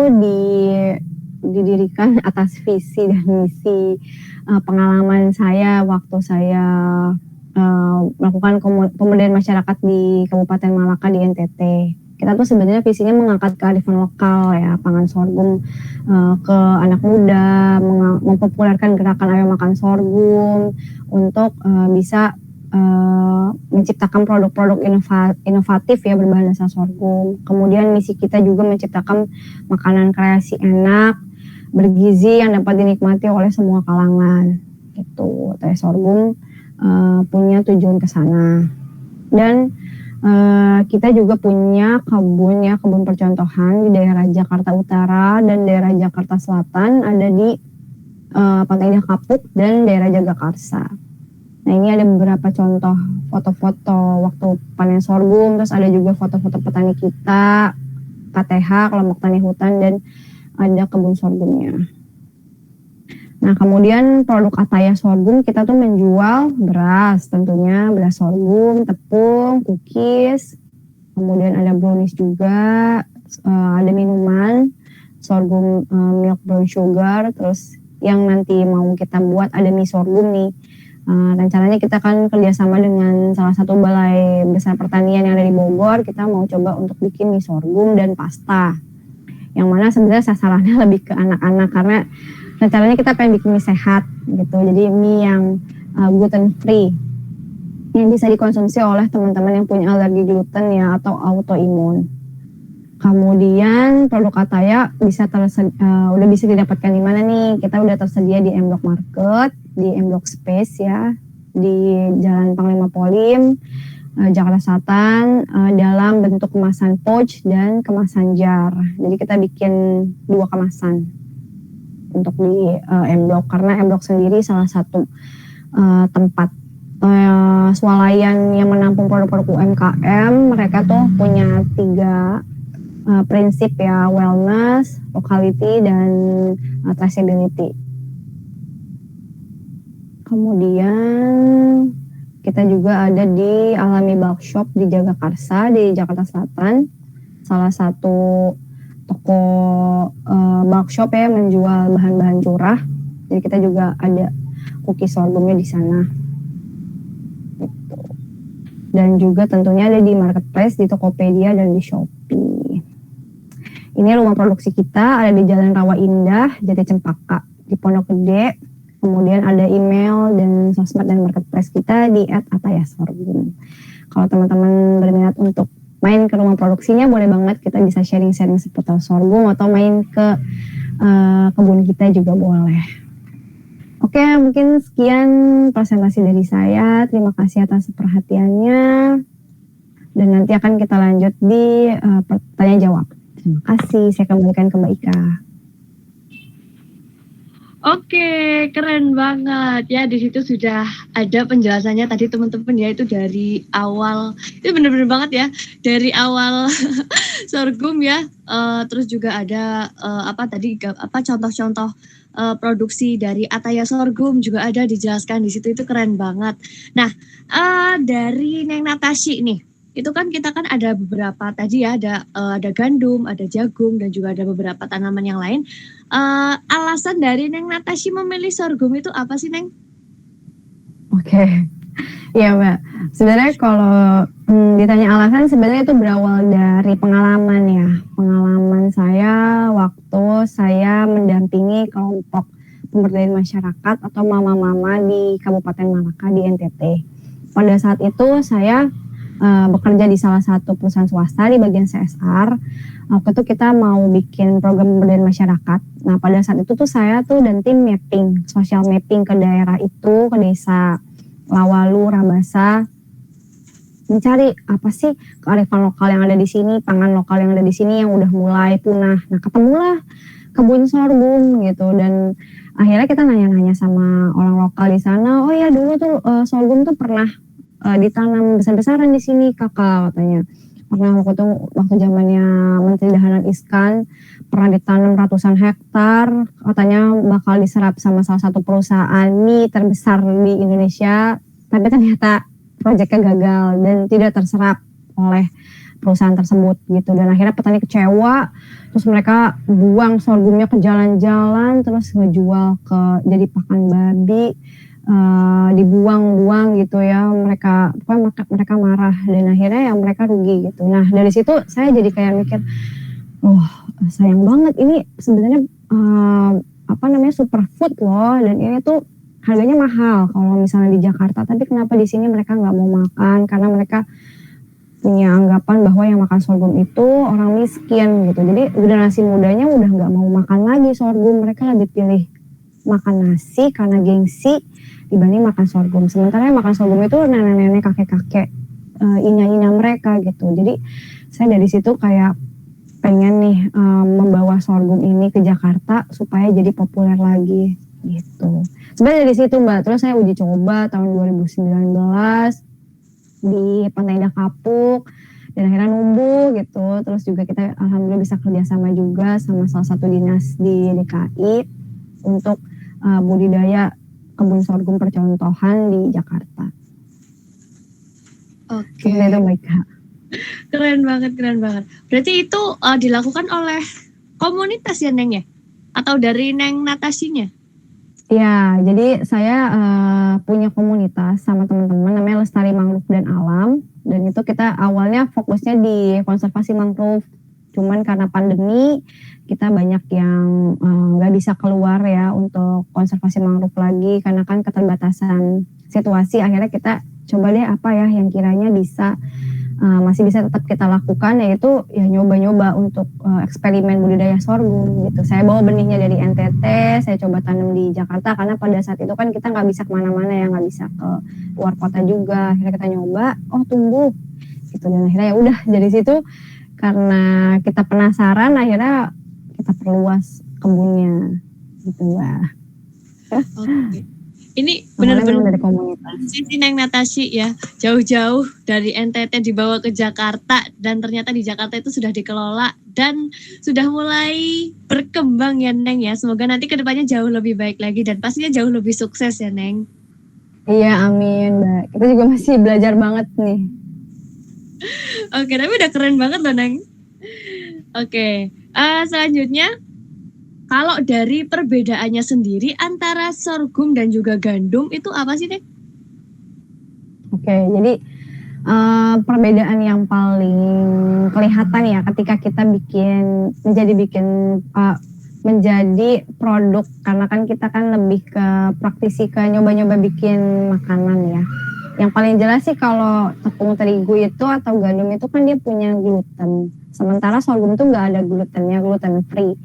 didirikan atas visi dan misi pengalaman saya waktu saya melakukan pemberdayaan masyarakat di Kabupaten Malaka di NTT. Kita tuh sebenarnya visinya mengangkat kearifan lokal ya, pangan sorghum ke anak muda, mempopulerkan gerakan ayo makan sorghum untuk bisa menciptakan produk-produk inovatif ya berbahan dasar sorghum. Kemudian misi kita juga menciptakan makanan kreasi enak, bergizi yang dapat dinikmati oleh semua kalangan. Gitu. Teh sorghum punya tujuan ke sana. Dan kita juga punya kebun percontohan di daerah Jakarta Utara dan daerah Jakarta Selatan, ada di Pantai Indah Kapuk dan daerah Jagakarsa. Nah ini ada beberapa contoh foto-foto waktu panen sorghum, terus ada juga foto-foto petani kita, KTH, kelompok tani hutan, dan ada kebun sorghumnya. Nah kemudian produk Ataya sorghum kita tuh menjual beras, tentunya beras sorghum, tepung, cookies, kemudian ada brownies juga, ada minuman sorghum milk brown sugar, terus yang nanti mau kita buat ada mie sorghum nih. Rencananya kita akan kerjasama dengan salah satu balai besar pertanian yang ada di Bogor. Kita mau coba untuk bikin mie sorghum dan pasta, yang mana sebenarnya sasarannya lebih ke anak-anak karena rencananya kita pengen bikin mie sehat gitu. Jadi mie yang gluten free yang bisa dikonsumsi oleh teman-teman yang punya alergi gluten ya atau autoimun. Kemudian produk Ataya udah bisa didapatkan di mana nih? Kita udah tersedia di M Block Market, di M Block Space ya, di Jalan Panglima Polim, Jakarta Selatan, dalam bentuk kemasan pouch dan kemasan jar. Jadi kita bikin 2 kemasan untuk di M Block, karena M Block sendiri salah satu tempat swalayan yang menampung produk-produk UMKM. Mereka tuh punya 3 prinsip ya, wellness, locality, dan traceability. Kemudian kita juga ada di Alami Bulk Shop di Jagakarsa di Jakarta Selatan, salah satu toko bulk shop ya, menjual bahan-bahan curah. Jadi kita juga ada cookies sorghumnya di sana. Gitu. Dan juga tentunya ada di marketplace, di Tokopedia, dan di Shopee. Ini rumah produksi kita ada di Jalan Rawa Indah, Jati Cempaka, di Pondok Gede. Kemudian ada email dan sosmed dan marketplace kita di @atayasorghum. Kalau teman-teman berminat untuk main ke rumah produksinya, boleh banget, kita bisa sharing-sharing seputar sorghum, atau main ke kebun kita juga boleh. Oke, mungkin sekian presentasi dari saya. Terima kasih atas perhatiannya. Dan nanti akan kita lanjut di pertanyaan jawab. Terima kasih, saya kembalikan ke Mbak Ika. Oke, keren banget ya. Di situ sudah ada penjelasannya tadi teman-teman ya, itu dari awal. Itu bener-bener banget ya, dari awal sorghum ya. Terus juga ada apa tadi apa contoh-contoh produksi dari Ataya sorghum juga ada dijelaskan di situ, itu keren banget. Nah, dari Neng Natashi nih. Itu kan kita kan ada beberapa tadi ya, ada gandum, ada jagung dan juga ada beberapa tanaman yang lain. Alasan dari Neng Natashi memilih sorghum itu apa sih, Neng? Oke. Iya Mbak, sebenarnya kalau ditanya alasan, sebenarnya itu berawal dari pengalaman ya. Pengalaman saya waktu saya mendampingi kelompok pemberdayaan masyarakat atau mama-mama di Kabupaten Malaka di NTT. Pada saat itu saya bekerja di salah satu perusahaan swasta di bagian CSR. Waktu itu kita mau bikin program pemberdayaan masyarakat. Nah pada saat itu tuh saya tuh dan tim mapping, social mapping ke daerah itu, ke desa Lawalu, Rabasa, mencari apa sih kearifan lokal yang ada di sini, pangan lokal yang ada di sini yang udah mulai punah. Nah ketemulah kebun sorghum gitu, dan akhirnya kita nanya-nanya sama orang lokal di sana. Oh ya dulu tuh sorghum tuh pernah ditanam besar-besaran di sini kakak, katanya. Pernah waktu zamannya Menteri Dahlan Iskan pernah ditanam ratusan hektar, katanya bakal diserap sama salah satu perusahaan mie terbesar di Indonesia, tapi ternyata proyeknya gagal dan tidak terserap oleh perusahaan tersebut gitu. Dan akhirnya petani kecewa, terus mereka buang sorghumnya ke jalan-jalan, terus ngejual ke jadi pakan babi, dibuang-buang gitu ya. Mereka marah dan akhirnya yang mereka rugi gitu. Nah dari situ saya jadi kayak mikir, sayang banget ini sebenarnya superfood loh, dan ini tuh harganya mahal kalau misalnya di Jakarta, tapi kenapa di sini mereka nggak mau makan, karena mereka punya anggapan bahwa yang makan sorghum itu orang miskin gitu. Jadi generasi mudanya udah nggak mau makan lagi sorghum, mereka lebih pilih makan nasi karena gengsi dibanding makan sorghum. Sementara yang makan sorghum itu nenek-nenek, kakek-kakek, ina-ina mereka gitu. Jadi saya dari situ kayak pengen nih membawa sorghum ini ke Jakarta supaya jadi populer lagi gitu. Sebenarnya dari situ Mbak, terus saya uji coba tahun 2019 di Pantai Indah Kapuk dan akhirnya numbuh gitu. Terus juga kita alhamdulillah bisa kerjasama juga sama salah satu dinas di DKI untuk budidaya kebun sorghum percontohan di Jakarta. Oke. Itu baik Kak. Keren banget, keren banget. Berarti itu dilakukan oleh komunitas ya Neng ya? Atau dari Neng Natasinya? Ya, jadi saya punya komunitas sama teman-teman namanya Lestari Mangrove dan Alam, dan itu kita awalnya fokusnya di konservasi mangrove. Cuman karena pandemi kita banyak yang nggak bisa keluar ya untuk konservasi mangrove lagi karena kan keterbatasan situasi. Akhirnya kita coba deh apa ya yang kiranya bisa masih bisa tetap kita lakukan, yaitu ya nyoba-nyoba untuk eksperimen budidaya sorghum gitu. Saya bawa benihnya dari NTT, saya coba tanam di Jakarta karena pada saat itu kan kita nggak bisa kemana-mana ya, nggak bisa ke luar kota juga. Akhirnya kita nyoba, tumbuh gitu, dan akhirnya ya udah dari situ karena kita penasaran akhirnya kita perluas kebunnya gitu Mbak. Oke. Ini benar-benar dari komunitas. Sisi Neng Natashi ya, jauh-jauh dari NTT dibawa ke Jakarta, dan ternyata di Jakarta itu sudah dikelola dan sudah mulai berkembang ya Neng ya. Semoga nanti kedepannya jauh lebih baik lagi dan pastinya jauh lebih sukses ya Neng. Iya amin Mbak, kita juga masih belajar banget nih. Oke, tapi udah keren banget loh Neng. Oke, selanjutnya kalau dari perbedaannya sendiri antara sorghum dan juga gandum itu apa sih Neng? Oke, jadi perbedaan yang paling kelihatan ya ketika kita menjadi produk, karena kan kita kan lebih ke praktisi, ke nyoba-nyoba bikin makanan ya. Yang paling jelas sih kalau tepung terigu itu atau gandum itu kan dia punya gluten, sementara sorghum itu nggak ada glutennya, gluten free.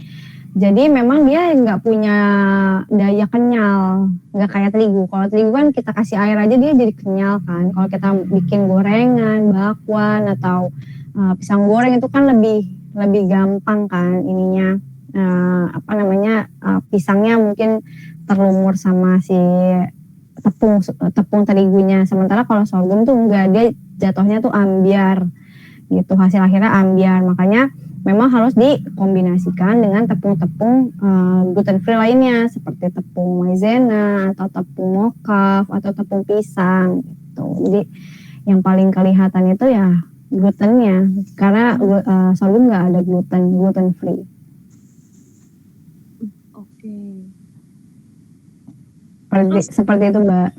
Jadi memang dia nggak punya daya kenyal, nggak kayak terigu. Kalau terigu kan kita kasih air aja dia jadi kenyal kan. Kalau kita bikin gorengan, bakwan atau pisang goreng itu kan lebih gampang kan ininya pisangnya mungkin terlumur sama si tepung terigunya. Sementara kalau sorghum tuh enggak, dia jatuhnya tuh ambiar gitu, hasil akhirnya ambiar. Makanya memang harus dikombinasikan dengan tepung-tepung gluten free lainnya seperti tepung maizena atau tepung mokaf atau tepung pisang gitu. Jadi yang paling kelihatan itu ya glutennya, karena sorghum nggak ada gluten free. Oke. Seperti itu, Mbak.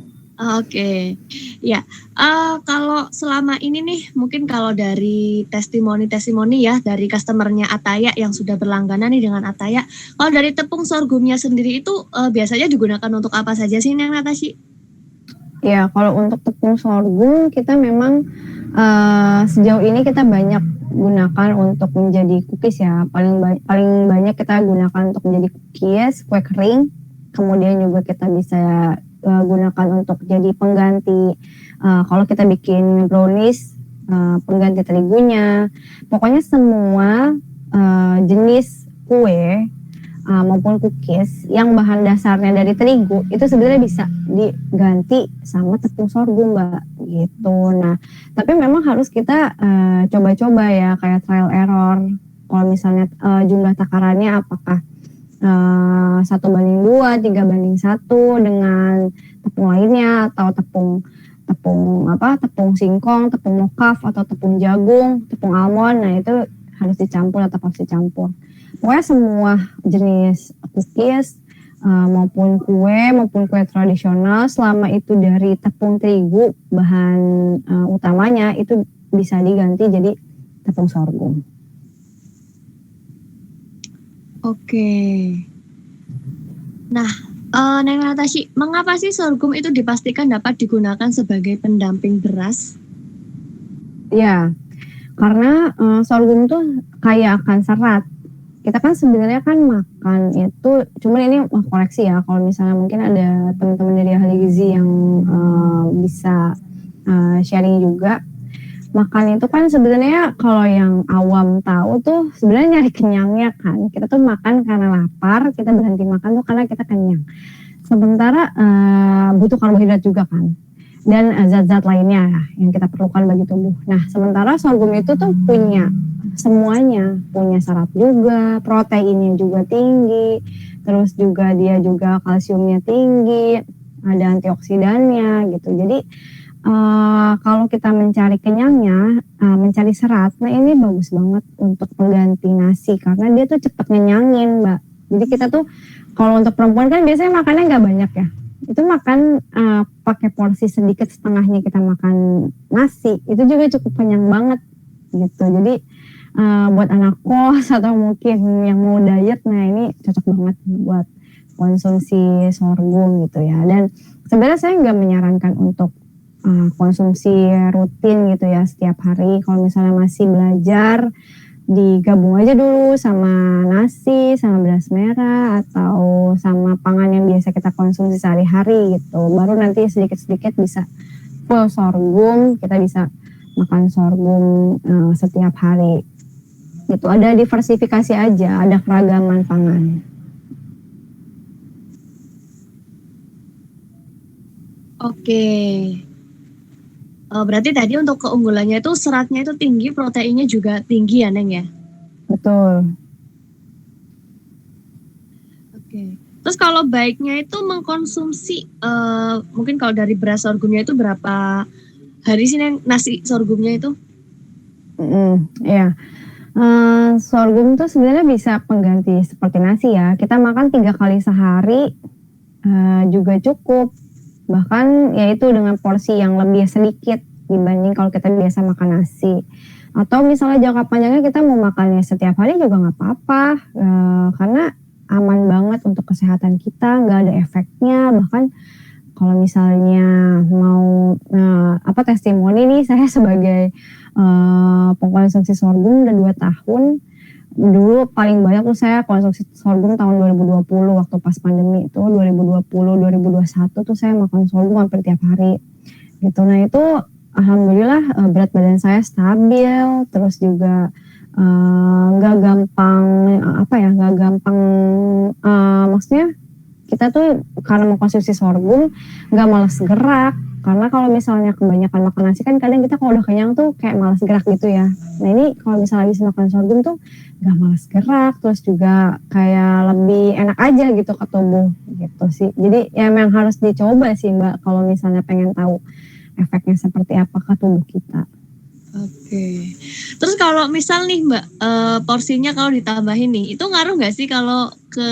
Oke, ya. Kalau selama ini nih, mungkin kalau dari testimoni ya dari customernya Ataya yang sudah berlangganan nih dengan Ataya, kalau dari tepung sorghumnya sendiri itu biasanya digunakan untuk apa saja sih, Neng Natashi? Ya, kalau untuk tepung sorghum kita memang sejauh ini kita banyak gunakan untuk menjadi cookies ya. Paling banyak kita gunakan untuk menjadi cookies, kue kering. Kemudian juga kita bisa gunakan untuk jadi pengganti kalau kita bikin brownies, pengganti terigunya. Pokoknya semua jenis kue maupun cookies yang bahan dasarnya dari terigu itu sebenarnya bisa diganti sama tepung sorghum, Mbak, gitu. Nah, tapi memang harus kita coba-coba ya, kayak trial error. Kalau misalnya jumlah takarannya apakah 1:2, 3:1 dengan tepung lainnya, atau tepung singkong, tepung mokaf, atau tepung jagung, tepung almond. Nah, itu harus dicampur atau harus dicampur. Pokoknya semua jenis cookies maupun kue tradisional, selama itu dari tepung terigu bahan utamanya, itu bisa diganti jadi tepung sorghum. Oke. Nah, Neng Natashi, mengapa sih sorghum itu dipastikan dapat digunakan sebagai pendamping beras? Ya, karena sorghum tuh kaya akan serat. Kita kan sebenarnya kan makan itu, cuman ini koreksi ya, kalau misalnya mungkin ada teman-teman dari ahli gizi yang bisa sharing juga. Makan itu kan sebenarnya kalau yang awam tahu tuh sebenarnya nyari kenyangnya kan. Kita tuh makan karena lapar, kita berhenti makan tuh karena kita kenyang. Sementara butuh karbohidrat juga kan. Dan zat-zat lainnya yang kita perlukan bagi tubuh. Nah, sementara sorghum itu tuh punya semuanya. Punya serat juga, proteinnya juga tinggi, terus juga dia juga kalsiumnya tinggi, ada antioksidannya gitu. Jadi kalau kita mencari kenyangnya, mencari serat, nah ini bagus banget untuk pengganti nasi karena dia tuh cepet ngenyangin, Mbak. Jadi kita tuh kalau untuk perempuan kan biasanya makannya nggak banyak ya. Itu makan pakai porsi sedikit, setengahnya kita makan nasi, itu juga cukup kenyang banget gitu. Jadi buat anak kos atau mungkin yang mau diet, nah ini cocok banget buat konsumsi sorghum gitu ya. Dan sebenarnya saya nggak menyarankan untuk konsumsi rutin gitu ya setiap hari. Kalau misalnya masih belajar, digabung aja dulu sama nasi, sama beras merah, atau sama pangan yang biasa kita konsumsi sehari-hari gitu. Baru nanti sedikit-sedikit bisa full sorghum, kita bisa makan sorghum setiap hari. Gitu, ada diversifikasi aja, ada keragaman pangan. Oke. Berarti tadi untuk keunggulannya itu seratnya itu tinggi, proteinnya juga tinggi ya, Neng ya? Betul. Oke. Terus kalau baiknya itu mengkonsumsi, mungkin kalau dari beras sorghumnya itu berapa hari sih, Neng, nasi sorghumnya itu? Ya. Sorghum tuh sebenarnya bisa pengganti seperti nasi ya. Kita makan 3 kali sehari juga cukup. Bahkan yaitu dengan porsi yang lebih sedikit dibanding kalau kita biasa makan nasi. Atau misalnya jangka panjangnya kita mau makannya setiap hari juga nggak apa-apa, karena aman banget untuk kesehatan kita, nggak ada efeknya. Bahkan kalau misalnya mau testimoni nih, saya sebagai pengkonsumsi sorghum udah 2 tahun. Dulu paling banyak tuh saya konsumsi sorghum tahun 2020 waktu pas pandemi itu, 2020, 2021 tuh saya makan sorghum hampir tiap hari gitu. Nah itu alhamdulillah berat badan saya stabil, terus juga nggak gampang nggak gampang, maksudnya kita tuh karena mengkonsumsi sorghum nggak malas gerak. Karena kalau misalnya kebanyakan makan nasi kan kadang kita kalau udah kenyang tuh kayak malas gerak gitu ya. Nah ini kalau misalnya bisa makan sorghum tuh nggak malas gerak, terus juga kayak lebih enak aja gitu ke tubuh gitu sih. Jadi ya memang harus dicoba sih Mbak kalau misalnya pengen tahu efeknya seperti apa ke tubuh kita. Oke. Terus kalau misal nih Mbak, porsinya kalau ditambahin nih, itu ngaruh nggak sih kalau ke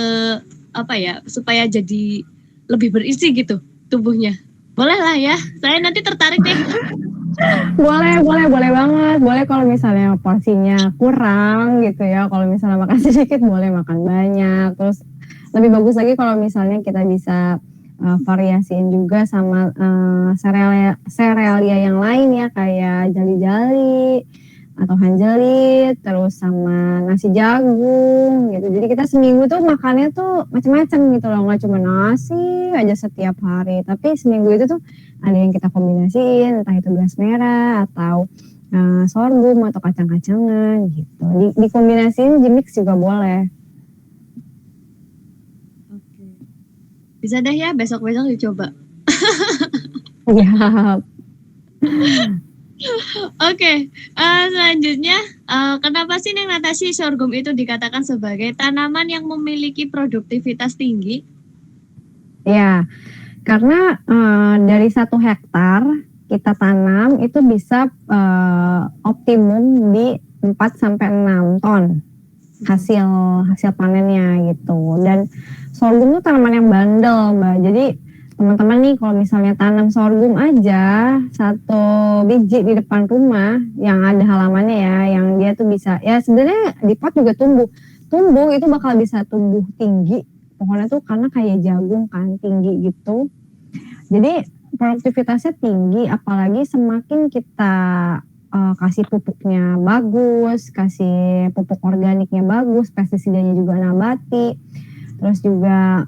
apa ya, supaya jadi lebih berisi gitu tubuhnya? Boleh lah ya, saya nanti tertarik deh. Boleh banget. Boleh kalau misalnya porsinya kurang gitu ya. Kalau misalnya makan sedikit boleh makan banyak. Terus lebih bagus lagi kalau misalnya kita bisa variasiin juga sama serealia yang lain ya, kayak jali-jali atau hanjelit, terus sama nasi jagung gitu. Jadi kita seminggu tuh makannya tuh macam-macam gitu loh, nggak cuma nasi aja setiap hari. Tapi seminggu itu tuh ada yang kita kombinasiin, entah itu beras merah atau sorghum atau kacang-kacangan gitu. Dikombinasiin, di mix juga boleh. Oke. Bisa deh ya, besok-besok dicoba. Ya. Oke, selanjutnya, kenapa sih Neng Natasi sorghum itu dikatakan sebagai tanaman yang memiliki produktivitas tinggi? Ya, karena dari 1 hektar kita tanam itu bisa optimum di 4 sampai 6 ton hasil panennya gitu. Dan sorghum itu tanaman yang bandel Mbak. Jadi teman-teman nih kalau misalnya tanam sorghum aja 1 biji di depan rumah yang ada halamannya ya, yang dia tuh bisa ya sebenarnya di pot juga tumbuh itu bakal bisa tumbuh tinggi. Pokoknya tuh karena kayak jagung kan tinggi gitu. Jadi produktivitasnya tinggi, apalagi semakin kita kasih pupuknya bagus, kasih pupuk organiknya bagus, pestisidanya juga nabati, terus juga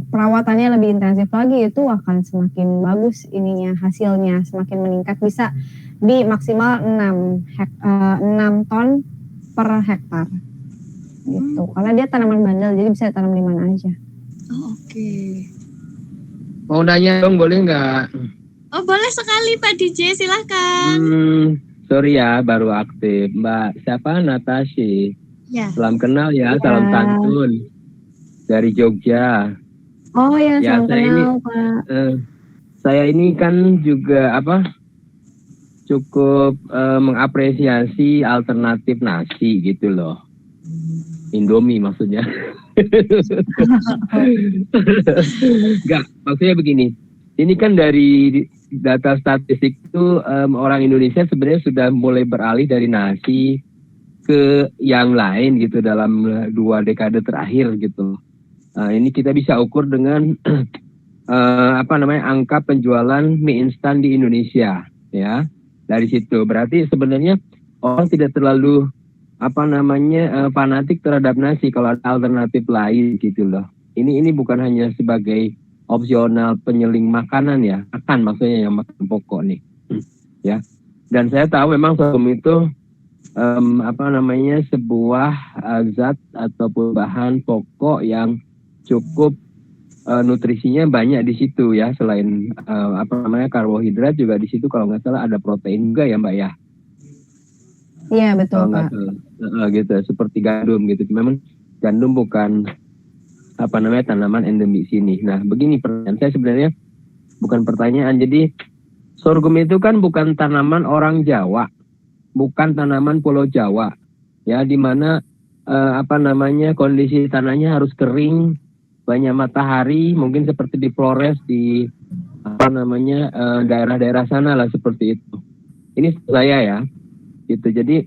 perawatannya lebih intensif lagi, itu akan semakin bagus ininya, hasilnya semakin meningkat, bisa di maksimal 6 ton per hektar gitu. Karena dia tanaman bandel, jadi bisa ditanam di mana aja. Oh, oke. Mau nanya dong, boleh nggak? Oh, boleh sekali Pak DJ, silahkan. Sorry ya, baru aktif. Mbak, siapa? Natasi. Ya. Salam kenal ya, Ya. salam santun. Dari Jogja. Oh ya, Ya, salam kenal Pak. Saya ini kan juga cukup mengapresiasi alternatif nasi gitu loh. Indomie maksudnya. Enggak, maksudnya begini. Ini kan dari data statistik itu orang Indonesia sebenarnya sudah mulai beralih dari nasi ke yang lain gitu dalam 2 dekade terakhir gitu. Ini kita bisa ukur dengan angka penjualan mie instan di Indonesia ya. Dari situ berarti sebenarnya orang tidak terlalu fanatik terhadap nasi kalau ada alternatif lain gitu loh. Ini bukan hanya sebagai opsional penyeling makanan ya, akan maksudnya yang makan pokok nih. Ya. Dan saya tahu memang sorghum itu sebuah zat ataupun bahan pokok yang cukup nutrisinya banyak di situ ya, selain karbohidrat juga di situ kalau nggak salah ada protein juga ya Mbak ya. Iya betul Pak. Gitu seperti gandum gitu. Memang gandum bukan tanaman endemik sini. Nah begini pertanyaan saya sebenarnya bukan pertanyaan. Jadi sorghum itu kan bukan tanaman orang Jawa, bukan tanaman Pulau Jawa ya, di mana kondisi tanahnya harus kering, banyak matahari, mungkin seperti di Flores di daerah-daerah sana lah seperti itu. Ini saya ya. Gitu. Jadi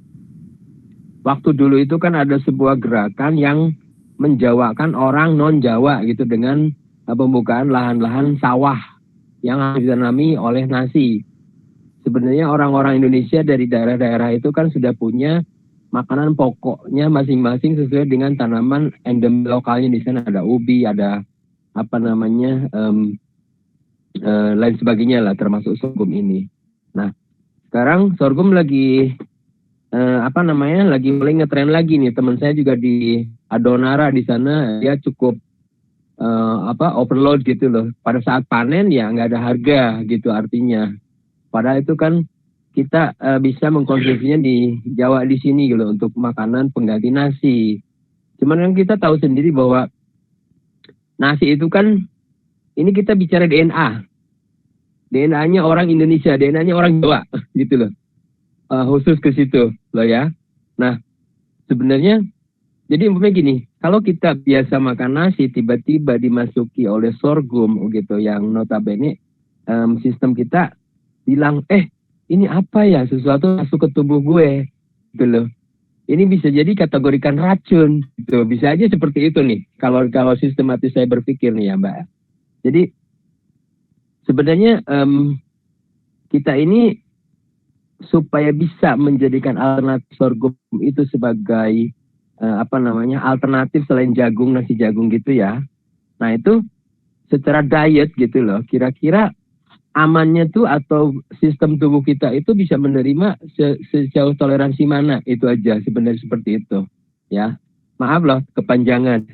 waktu dulu itu kan ada sebuah gerakan yang menjawakan orang non Jawa gitu dengan pembukaan lahan-lahan sawah yang harus ditanami oleh nasi. Sebenarnya orang-orang Indonesia dari daerah-daerah itu kan sudah punya makanan pokoknya masing-masing sesuai dengan tanaman endemik lokalnya. Di sana ada ubi, ada lain sebagainya lah, termasuk sorghum ini. Nah sekarang sorghum lagi lagi mulai ngetren lagi nih. Teman saya juga di Adonara di sana, dia cukup overload gitu loh. Pada saat panen ya nggak ada harga gitu artinya. Padahal itu kan kita bisa mengkonsumsinya di Jawa di sini gitu loh, untuk makanan pengganti nasi. Cuman kan kita tahu sendiri bahwa nasi itu kan, ini kita bicara DNA. DNA-nya orang Indonesia, DNA-nya orang Jawa gitu loh. Khusus ke situ loh ya. Nah, sebenarnya jadi umpamanya gini, kalau kita biasa makan nasi tiba-tiba dimasuki oleh sorghum gitu, yang notabene sistem kita bilang, ini apa ya, sesuatu masuk ke tubuh gue gitu loh. Ini bisa jadi kategorikan racun gitu. Bisa aja seperti itu nih kalau sistematis saya berpikir nih ya Mbak. Jadi sebenarnya kita ini supaya bisa menjadikan alternatif sorghum itu sebagai alternatif selain jagung, nasi jagung gitu ya. Nah itu secara diet gitu loh, kira-kira amannya tuh atau sistem tubuh kita itu bisa menerima sejauh toleransi mana, itu aja sebenarnya, seperti itu ya. Maaf loh kepanjangan.